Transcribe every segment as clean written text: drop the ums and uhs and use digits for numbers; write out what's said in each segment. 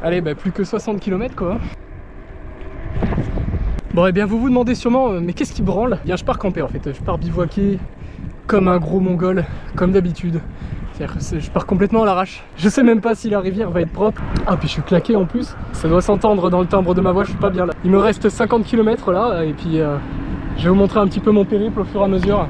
Allez, bah plus que 60 km quoi. Bon, et bien vous vous demandez sûrement, mais qu'est-ce qui branle? Bien, je pars camper en fait, je pars bivouaquer comme un gros mongol, comme d'habitude. C'est-à-dire que je pars complètement à l'arrache. Je sais même pas si la rivière va être propre. Ah, puis je suis claqué en plus. Ça doit s'entendre dans le timbre de ma voix, je suis pas bien là. Il me reste 50 km là, et puis je vais vous montrer un petit peu mon périple au fur et à mesure.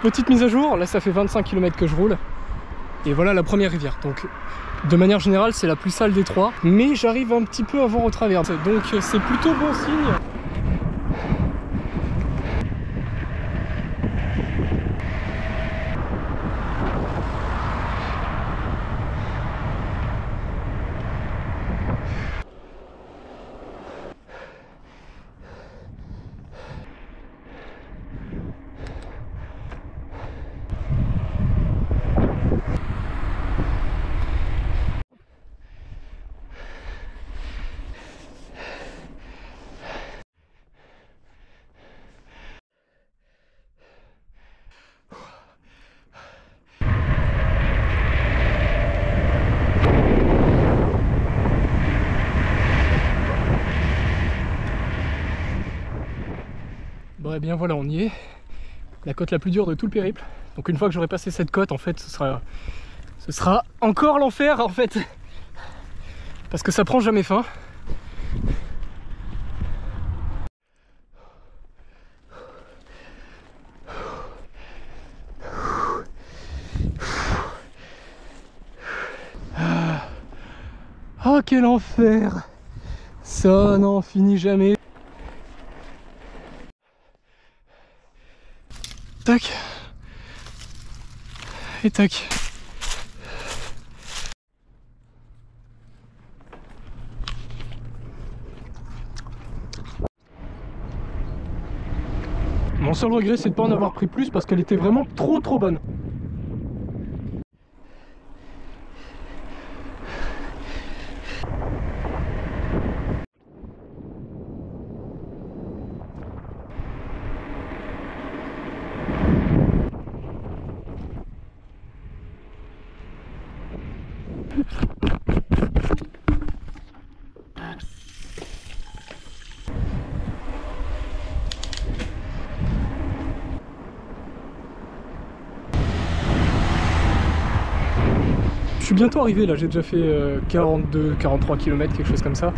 Petite mise à jour, là ça fait 25 km que je roule. Et voilà la première rivière. Donc de manière générale c'est la plus sale des trois. Mais j'arrive un petit peu à voir au travers. Donc c'est plutôt bon signe. Bon et bien voilà, on y est. La côte la plus dure de tout le périple. Donc une fois que j'aurai passé cette côte, en fait, ce sera encore l'enfer en fait. Parce que ça prend jamais fin. Ah, quel enfer! Ça n'en finit jamais. Tac. Et tac. Mon seul regret c'est de ne pas en avoir pris plus parce qu'elle était vraiment trop bonne. Je suis bientôt arrivé là, j'ai déjà fait 42-43 km, quelque chose comme ça.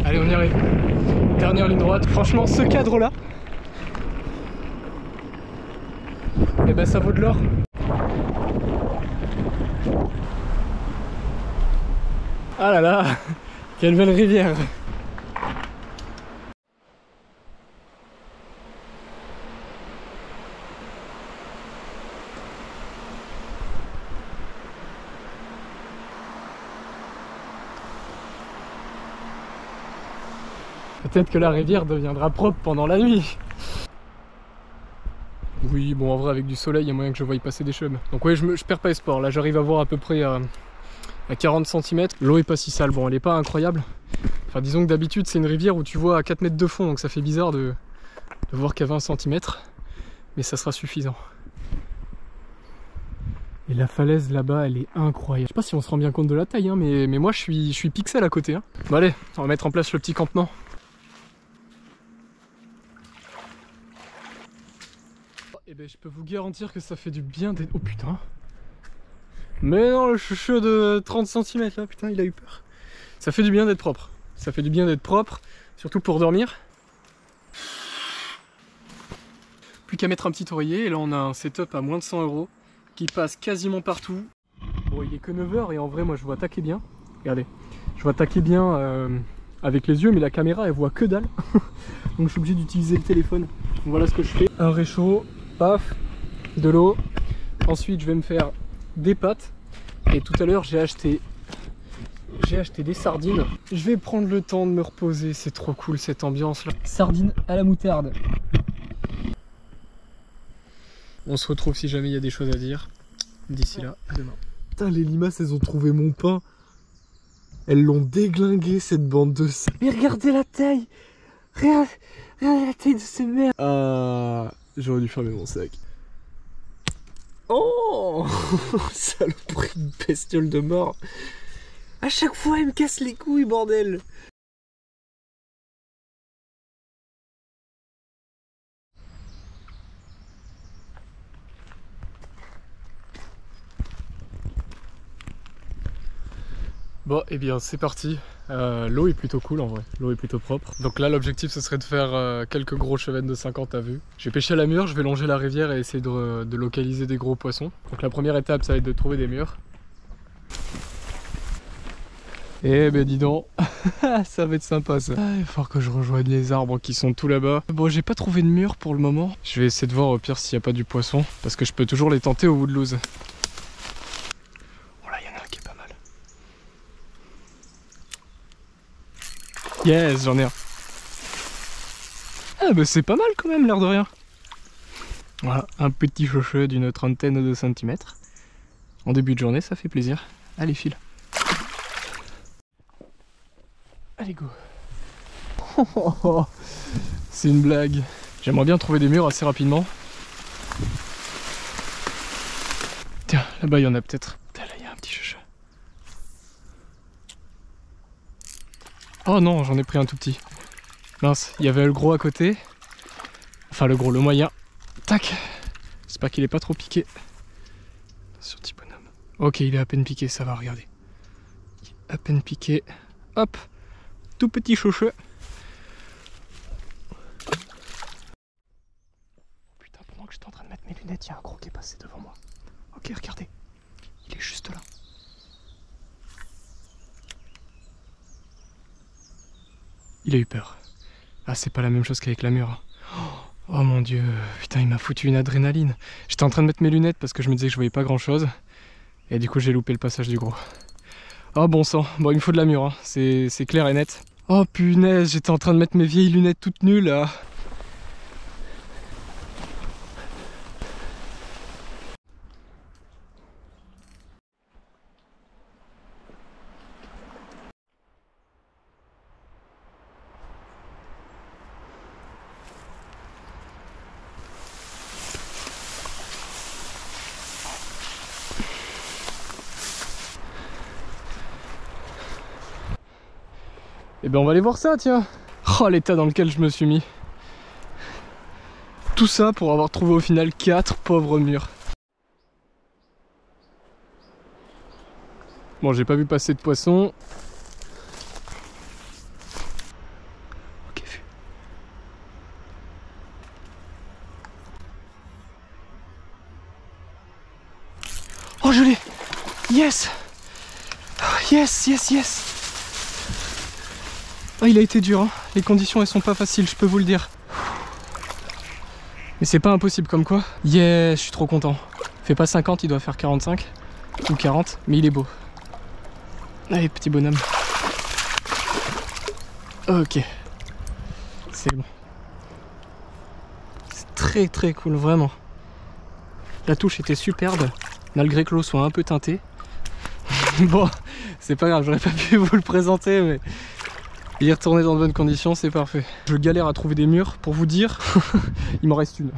Allez, on y arrive. Dernière ligne droite. Franchement, ce cadre-là, eh ben ça vaut de l'or. Ah là là, quelle belle rivière. Peut-être que la rivière deviendra propre pendant la nuit. Oui, bon en vrai avec du soleil, il y a moyen que je voie y passer des chums. Donc ouais, je perds pas espoir. Là j'arrive à voir à peu près à 40 cm. L'eau est pas si sale, bon elle est pas incroyable. Enfin disons que d'habitude c'est une rivière où tu vois à 4 mètres de fond, donc ça fait bizarre de voir qu'à 20 cm. Mais ça sera suffisant. Et la falaise là-bas, elle est incroyable. Je sais pas si on se rend bien compte de la taille, hein, mais moi je suis pixel à côté. Hein. Bon allez, on va mettre en place le petit campement. Et ben je peux vous garantir que ça fait du bien d'être... Oh putain. Mais non, le chouchou de 30 cm là, putain, il a eu peur. Ça fait du bien d'être propre. Ça fait du bien d'être propre, surtout pour dormir. Plus qu'à mettre un petit oreiller, et là on a un setup à moins de 100 €. qui passe quasiment partout. Bon, il est que 9 h et en vrai, moi, je vois taquer bien. Regardez, je vois taquer bien avec les yeux, mais la caméra, elle voit que dalle. Donc, je suis obligé d'utiliser le téléphone. Donc, voilà ce que je fais. Un réchaud, paf, de l'eau. Ensuite, je vais me faire des pâtes. Et tout à l'heure, j'ai acheté des sardines. Je vais prendre le temps de me reposer. C'est trop cool cette ambiance là. Sardines à la moutarde. On se retrouve si jamais il y a des choses à dire. D'ici là, à demain. Putain, les limaces, elles ont trouvé mon pain. Elles l'ont déglingué, cette bande de ça. Mais regardez la taille. Regardez la taille de ces merdes. Ah, j'aurais dû fermer mon sac. Oh, saloperie de bestiole de mort. À chaque fois, elle me casse les couilles, bordel. Bon, et bien c'est parti. L'eau est plutôt cool en vrai, l'eau est plutôt propre. Donc là l'objectif ce serait de faire quelques gros chevennes de 50 à vue. Je vais pêcher à la mûre, je vais longer la rivière et essayer de localiser des gros poissons. Donc la première étape ça va être de trouver des mûres. Eh ben dis donc, ça va être sympa ça. Ah, il va falloir que je rejoigne les arbres qui sont tout là-bas. Bon, j'ai pas trouvé de mûres pour le moment. Je vais essayer de voir au pire s'il n'y a pas du poisson. Parce que je peux toujours les tenter au woodlouse. Oh là, il y en a un qui est pas mal. Yes, j'en ai un. Ah bah c'est pas mal quand même, l'air de rien. Voilà, un petit choucheux d'une trentaine de centimètres. En début de journée, ça fait plaisir. Allez, file. Allez, go. C'est une blague. J'aimerais bien trouver des murs assez rapidement. Tiens, là-bas il y en a peut-être. Là, il y a un petit chouchou. Oh non, j'en ai pris un tout petit. Mince, il y avait le gros à côté. Enfin le gros, le moyen. Tac. J'espère qu'il est pas trop piqué. Attention petit bonhomme. Ok, il est à peine piqué, ça va, regardez. À peine piqué. Hop. Tout petit chouchou. Putain, pendant que j'étais en train de mettre mes lunettes, il y a un gros qui est passé devant moi. Ok, regardez. Il est juste là. Il a eu peur. Ah, c'est pas la même chose qu'avec la mûre. Oh mon dieu, putain, il m'a foutu une adrénaline. J'étais en train de mettre mes lunettes parce que je me disais que je voyais pas grand chose. Et du coup, j'ai loupé le passage du gros. Oh bon sang, bon, il me faut de la mûre, hein. C'est clair et net. Oh punaise, j'étais en train de mettre mes vieilles lunettes toutes nulles là. Et ben on va aller voir ça, tiens. Oh l'état dans lequel je me suis mis. Tout ça pour avoir trouvé au final 4 pauvres mûres. Bon, j'ai pas vu passer de poisson. Ok, vu. Oh, je l'ai. Yes. Yes, yes, yes. Oh, il a été dur, hein. Les conditions elles sont pas faciles, je peux vous le dire. Mais c'est pas impossible comme quoi. Yeah, je suis trop content. Il fait pas 50, il doit faire 45 ou 40, mais il est beau. Allez, petit bonhomme. Ok. C'est bon. C'est très très cool, vraiment. La touche était superbe, malgré que l'eau soit un peu teintée. Bon, c'est pas grave, j'aurais pas pu vous le présenter, mais y retourner dans de bonnes conditions, c'est parfait. Je galère à trouver des murs, pour vous dire, il m'en reste une.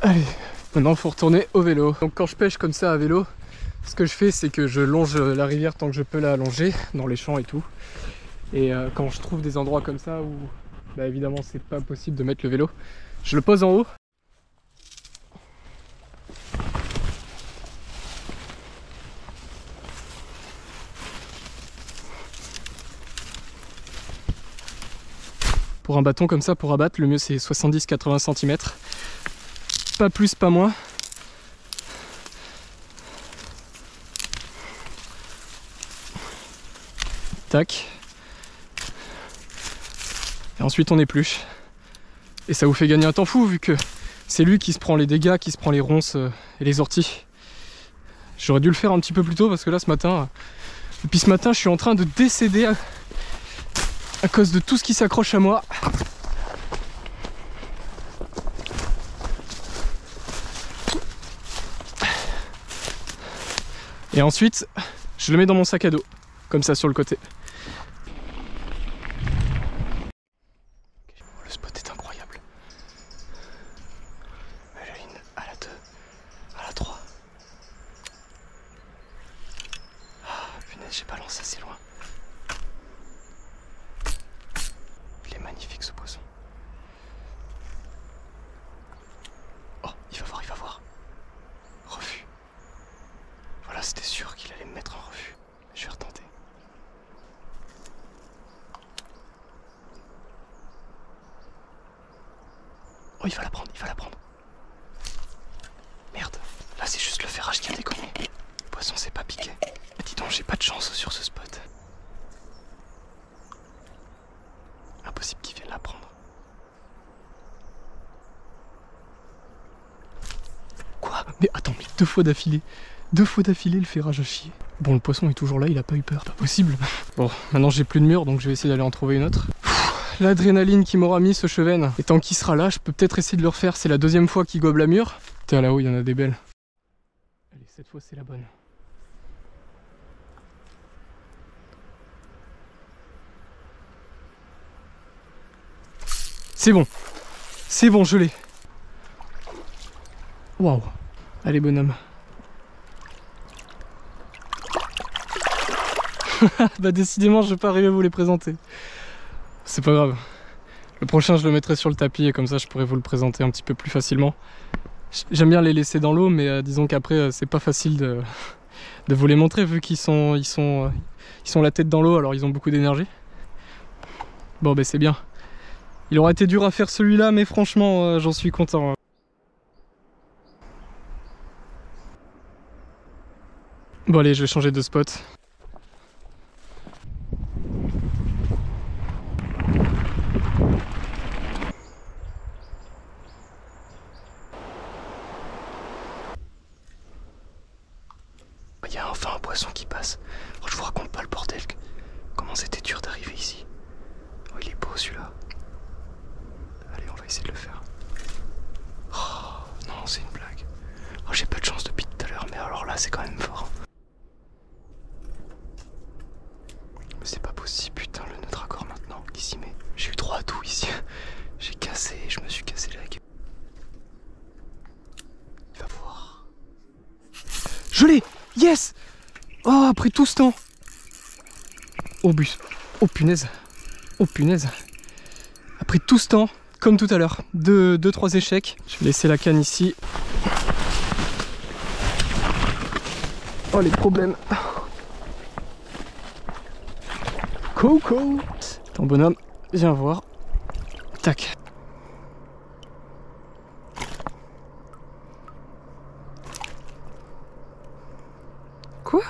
Allez, maintenant il faut retourner au vélo. Donc quand je pêche comme ça à vélo, ce que je fais c'est que je longe la rivière tant que je peux la longer, dans les champs et tout. Et quand je trouve des endroits comme ça où bah, évidemment c'est pas possible de mettre le vélo, je le pose en haut. Pour un bâton comme ça, pour abattre, le mieux c'est 70-80 cm. Pas plus, pas moins. Tac. Et ensuite on épluche. Et ça vous fait gagner un temps fou vu que c'est lui qui se prend les dégâts, qui se prend les ronces et les orties. J'aurais dû le faire un petit peu plus tôt parce que là ce matin, depuis ce matin je suis en train de décéder à cause de tout ce qui s'accroche à moi. Et ensuite, je le mets dans mon sac à dos, comme ça sur le côté. Le spot est incroyable. À la 1, à la 2, à la 3. Ah, punaise, j'ai pas lancé assez loin. Il est magnifique ce poisson. Oh, il va voir, il va voir. Refus. Voilà, c'était sûr qu'il allait me mettre en refus. Je vais retenter. Oh, il va la prendre, il va la prendre. Merde, là c'est juste le ferrage qui a déconné. Le poisson s'est pas piqué. Dis donc, j'ai pas de chance sur ce spot. Impossible qu'il vienne la prendre. Quoi? Mais attends, mais 2 fois d'affilée. 2 fois d'affilée, le ferrage a chier. Bon, le poisson est toujours là, il a pas eu peur. Pas possible. Bon, maintenant j'ai plus de mur, donc je vais essayer d'aller en trouver une autre. L'adrénaline qui m'aura mis ce chevenne. Et tant qu'il sera là, je peux peut-être essayer de le refaire. C'est la 2e fois qu'il gobe la mûre. Putain, là-haut, il y en a des belles. Allez, cette fois, c'est la bonne. C'est bon. C'est bon, je l'ai. Waouh. Allez, bonhomme. Bah décidément, je vais pas arriver à vous les présenter. C'est pas grave. Le prochain, je le mettrai sur le tapis et comme ça, je pourrai vous le présenter un petit peu plus facilement. J'aime bien les laisser dans l'eau, mais disons qu'après, c'est pas facile de vous les montrer vu qu'ils sont la tête dans l'eau, alors ils ont beaucoup d'énergie. Bon, bah c'est bien. Il aurait été dur à faire celui-là, mais franchement, j'en suis content. Bon allez, je vais changer de spot. Il y a enfin un poisson qui passe. Oh, je vous raconte pas le bordel. Comment c'était dur d'arriver ici. Oh, il est beau celui-là. Allez, on va essayer de le faire. Oh, non, c'est une blague. Oh, j'ai pas de chance depuis tout à l'heure, mais alors là, c'est quand même fort. Mais c'est pas possible, putain, le nœud raccord maintenant qui s'y met. J'ai eu droit à tout ici. J'ai cassé, je me suis cassé la gueule. Il va voir. Je l'ai! Yes! Oh, après tout ce temps! Oh, bus. Oh, punaise. Oh, punaise. Après tout ce temps, comme tout à l'heure, 2-3 échecs. Je vais laisser la canne ici. Oh, les problèmes. Coco! Attends, bonhomme, viens voir. Tac. Quoi?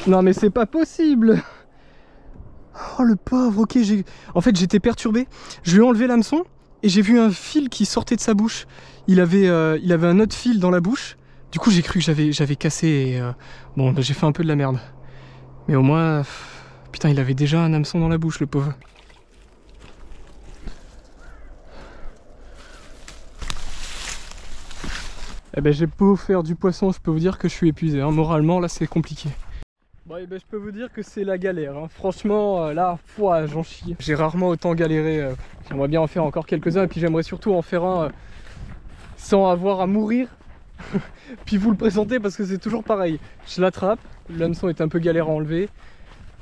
Non mais c'est pas possible! Oh le pauvre, ok, en fait j'étais perturbé. Je lui ai enlevé l'hameçon et j'ai vu un fil qui sortait de sa bouche. Il avait un autre fil dans la bouche. Du coup j'ai cru que j'avais cassé et bon bah, j'ai fait un peu de la merde. Mais au moins, putain, il avait déjà un hameçon dans la bouche, le pauvre. Eh ben j'ai beau faire du poisson, je peux vous dire que je suis épuisé, hein. Moralement là c'est compliqué. Bon eh ben je peux vous dire que c'est la galère, hein. Franchement là, j'en chie. J'ai rarement autant galéré, j'aimerais bien en faire encore quelques-uns et puis j'aimerais surtout en faire un sans avoir à mourir. Puis vous le présenter parce que c'est toujours pareil. Je l'attrape, l'hameçon est un peu galère à enlever.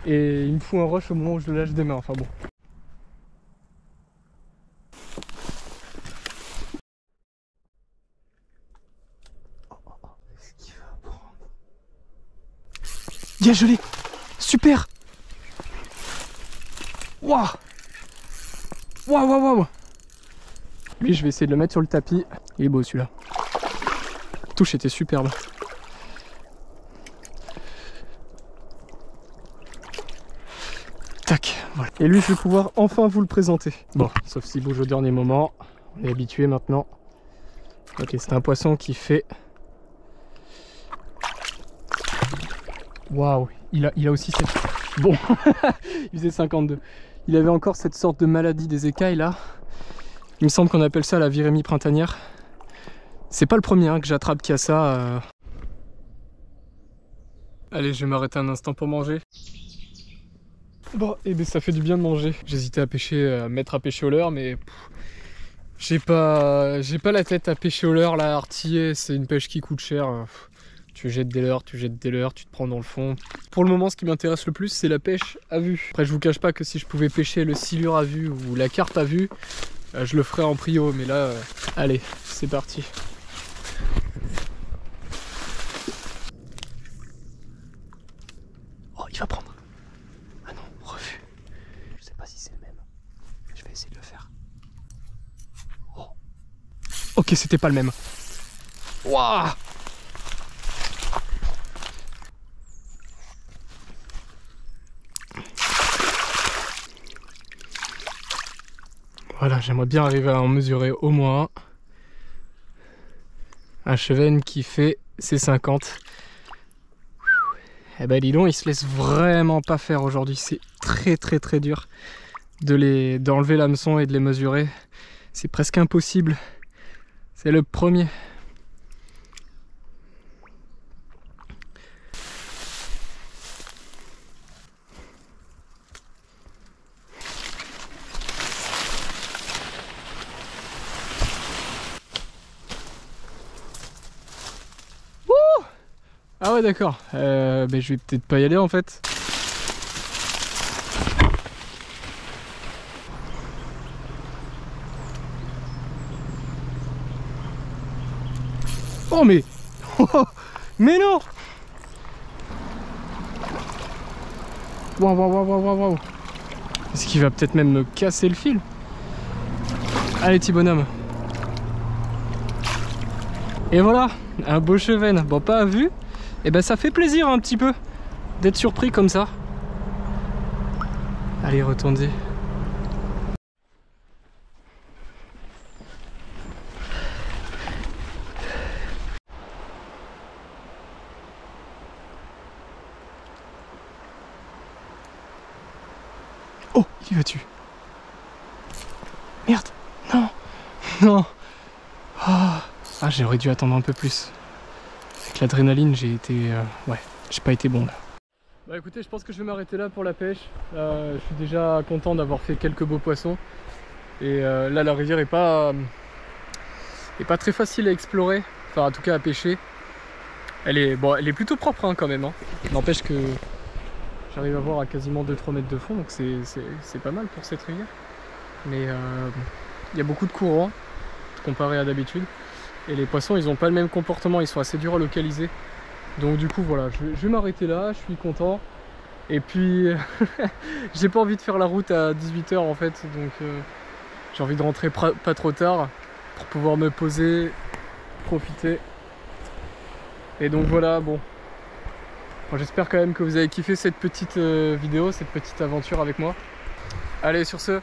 Et il me fout un rush au moment où je le lâche des mains, enfin bon. Est-ce qu'il va prendre? Yeah, je l'ai! Super! Waouh! Waouh, waouh, waouh! Lui, je vais essayer de le mettre sur le tapis. Il est beau celui-là. La touche était superbe. Tac, voilà. Et lui, je vais pouvoir enfin vous le présenter. Bon, sauf s'il bouge au dernier moment. On est habitué maintenant. Ok, c'est un poisson qui fait... Waouh, il a aussi cette... Bon, il faisait 52. Il avait encore cette sorte de maladie des écailles là. Il me semble qu'on appelle ça la virémie printanière. C'est pas le premier que j'attrape qui a ça. Allez, je vais m'arrêter un instant pour manger. Bon, et ben ça fait du bien de manger. J'hésitais à pêcher, à mettre à pêcher au leurre, mais j'ai pas la tête à pêcher au leurre là, artiller. C'est une pêche qui coûte cher. Tu jettes des leurres, tu te prends dans le fond. Pour le moment, ce qui m'intéresse le plus, c'est la pêche à vue. Après, je vous cache pas que si je pouvais pêcher le silure à vue ou la carpe à vue, je le ferais en prio. Mais là, allez, c'est parti. Oh, il va prendre. Ah non, refus. Je sais pas si c'est le même. Je vais essayer de le faire. Oh. Ok, c'était pas le même. Waouh! Voilà, j'aimerais bien arriver à en mesurer au moins un chevenne qui fait ses 50. Eh ben dis donc, il se laisse vraiment pas faire aujourd'hui. C'est très dur d'enlever l'hameçon et de les mesurer. C'est presque impossible. C'est le premier. Ah ouais d'accord, je vais peut-être pas y aller en fait. Oh mais... mais non. Waouh. Est-ce qu'il va peut-être même me casser le fil? Allez petit bonhomme. Et voilà, un beau chevenne. Bon, pas à vue. Et ben ça fait plaisir un petit peu d'être surpris comme ça. Allez, retournez. Oh, il va dessus. Merde. Non. Ah, j'aurais dû attendre un peu plus. Avec l'adrénaline, j'ai été... ouais, j'ai pas été bon là. Bah écoutez, je pense que je vais m'arrêter là pour la pêche. Je suis déjà content d'avoir fait quelques beaux poissons. Et là, la rivière est pas très facile à explorer. Enfin, en tout cas à pêcher. Elle est plutôt propre hein, quand même. Hein. N'empêche que j'arrive à voir à quasiment 2-3 mètres de fond. Donc c'est pas mal pour cette rivière. Mais il y a beaucoup de courants comparé à d'habitude. Et les poissons, ils ont pas le même comportement. Ils sont assez durs à localiser. Donc du coup voilà, je vais m'arrêter là, je suis content. Et puis j'ai pas envie de faire la route à 18 h en fait, donc j'ai envie de rentrer pas trop tard pour pouvoir me poser, profiter. Et donc voilà, bon. J'espère quand même que vous avez kiffé cette petite vidéo, cette petite aventure avec moi. Allez, sur ce,